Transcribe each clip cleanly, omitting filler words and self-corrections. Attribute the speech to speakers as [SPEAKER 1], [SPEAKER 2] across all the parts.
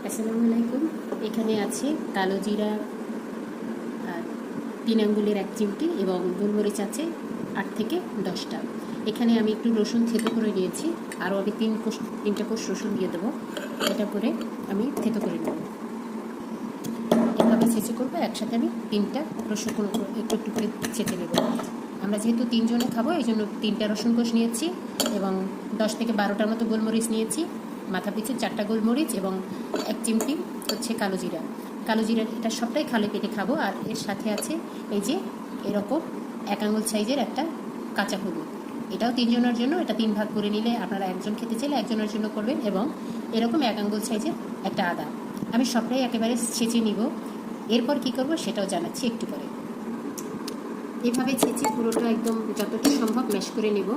[SPEAKER 1] আসসালামু আলাইকুম। এখানে আছে কালো জিরা 3 আঙ্গুলের 1 চিমটি এবং গোলমরিচ আছে 8 থেকে 10টা। এখানে আমি একটু রসুন থেতো করে নিয়েছি, আরও আমি 3টা কোষ রসুন দিয়ে দেবো। এটা করে আমি থেতো করে নেব, এভাবে ছেঁচে করবো। একসাথে আমি 3টা রসুন একটু একটু করে ছেঁচে নেব। আমরা যেহেতু 3 জনে খাবো এই জন্য 3টা রসুন কোষ নিয়েছি এবং 10 থেকে 12টার মতো গোলমরিচ নিয়েছি, মাথা পিছু 4টা গোলমরিচ এবং 1 চিমটি হচ্ছে কালো জিরা। এটা সবটাই খালি পেটে খাবো। আর এর সাথে আছে এই যে এরকম 1 আঙুল সাইজের একটা কাঁচা হলুদ, এটাও 3 জনের জন্য। এটা 3 ভাগ করে নিলে আপনারা একজন খেতে চাইলে একজনের জন্য করবেন। এবং এরকম 1 আঙুল সাইজের একটা আদা। আমি সবটাই একেবারে ছেঁচে নিব। এরপর কি করব সেটাও জানাচ্ছি একটু পরে। এভাবে ছেঁচে পুরোটা একদম যতটা সম্ভব ম্যাশ করে নেব।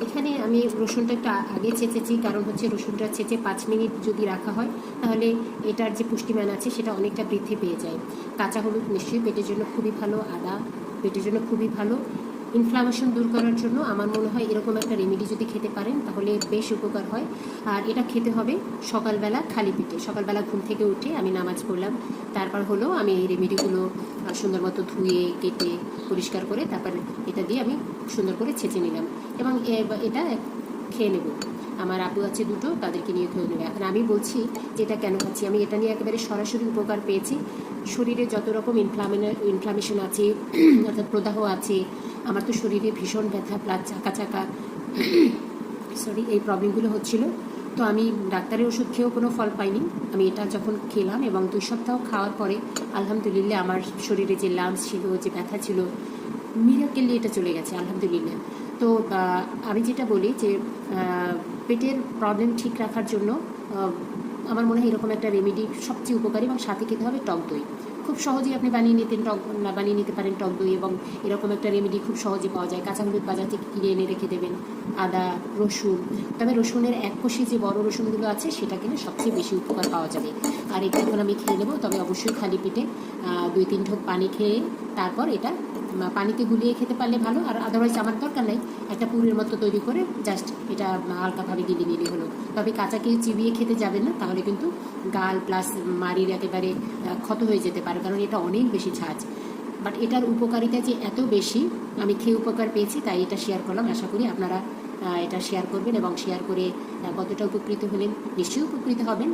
[SPEAKER 1] এখানে আমি রসুনটা একটু আগে ছেঁচেছি, কারণ হচ্ছে রসুনটা ছেঁচে 5 মিনিট যদি রাখা হয় তাহলে এটার যে পুষ্টিমান আছে সেটা অনেকটা বৃদ্ধি পেয়ে যায়। কাঁচা হলুদ নিশ্চয়ই পেটের জন্য খুবই ভালো, আদা পেটের জন্য খুবই ভালো। ইনফ্লামেশন দূর করার জন্য আমার মনে হয় এরকম একটা রেমেডি যদি খেতে পারেন তাহলে বেশ উপকার হয়। আর এটা খেতে হবে সকালবেলা খালি পেটে। সকালবেলা ঘুম থেকে উঠে আমি নামাজ পড়লাম, তারপর হলো আমি এই রেমেডিগুলো সুন্দর মতো ধুয়ে কেটে পরিষ্কার করে তারপর এটা দিয়ে আমি সুন্দর করে ছেঁচে নিলাম এবং এটা খেয়ে নেব। আমার আব্বু আছে 2টো, তাদেরকে নিয়ে খেয়ে নেবে। এখন আমি বলছি যে এটা কেন খাচ্ছি। আমি এটা নিয়ে একেবারে সরাসরি উপকার পেয়েছি। শরীরে যত রকম ইনফ্লামেশন আছে অর্থাৎ প্রদাহ আছে, আমার তো শরীরে ভীষণ ব্যথা প্লাস চাকা চাকা এই প্রবলেমগুলো হচ্ছিল। তো আমি ডাক্তারের ওষুধ খেয়েও কোনো ফল পাইনি। আমি এটা যখন খেলাম এবং 2 সপ্তাহ খাওয়ার পরে আলহামদুলিল্লাহ আমার শরীরে যে লাম্পস ছিল, যে ব্যথা ছিল, মিরাকেলি এটা চলে গেছে আলহামদুলিল্লাহ। তো আমি যেটা বলি যে পেটের প্রবলেম ঠিক রাখার জন্য আমার মনে হয় এরকম একটা রেমেডি সবচেয়ে উপকারী। এবং সাথে খেতে হবে টক দই। খুব সহজেই আপনি বানিয়ে নিতে পারেন টক দই। এবং এরকম একটা রেমেডি খুব সহজে পাওয়া যায়। কাঁচা হলুদ বাজার থেকে কিনে এনে রেখে দেবেন, আদা, রসুন। তবে রসুনের 1 কোষে যে বড় রসুনগুলো আছে সেটা কিনে সবচেয়ে বেশি উপকার পাওয়া যাবে। আর এটা এখন আমি খেয়ে নেবো, তবে অবশ্যই খালি পেটে 2-3 ঢোক পানি খেয়ে তারপর এটা পানিতে গুলিয়ে খেতে পারলে ভালো। আর আদারওয়াইজ আমার দরকার নেই, একটা পুরের মতো তৈরি করে জাস্ট এটা হালকাভাবে গিলে নিলে হলো। তবে কাঁচাকে চিবিয়ে খেতে যাবেন না, তাহলে কিন্তু গাল প্লাস মাড়ির একেবারে ক্ষত হয়ে যেতে পারে, কারণ এটা অনেক বেশি ঝাঁজ। বাট এটার উপকারিতা যে এত বেশি, আমি খেয়ে উপকার পেয়েছি তাই এটা শেয়ার করলাম। আশা করি আপনারা এটা শেয়ার করবেন এবং শেয়ার করে কতটা উপকৃত হলেন। নিশ্চয়ই উপকৃত হবেন,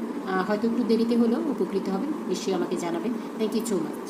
[SPEAKER 1] হয়তো একটু দেরিতে হলেও উপকৃত হবেন। নিশ্চয়ই আমাকে জানাবেন। Thank you so much.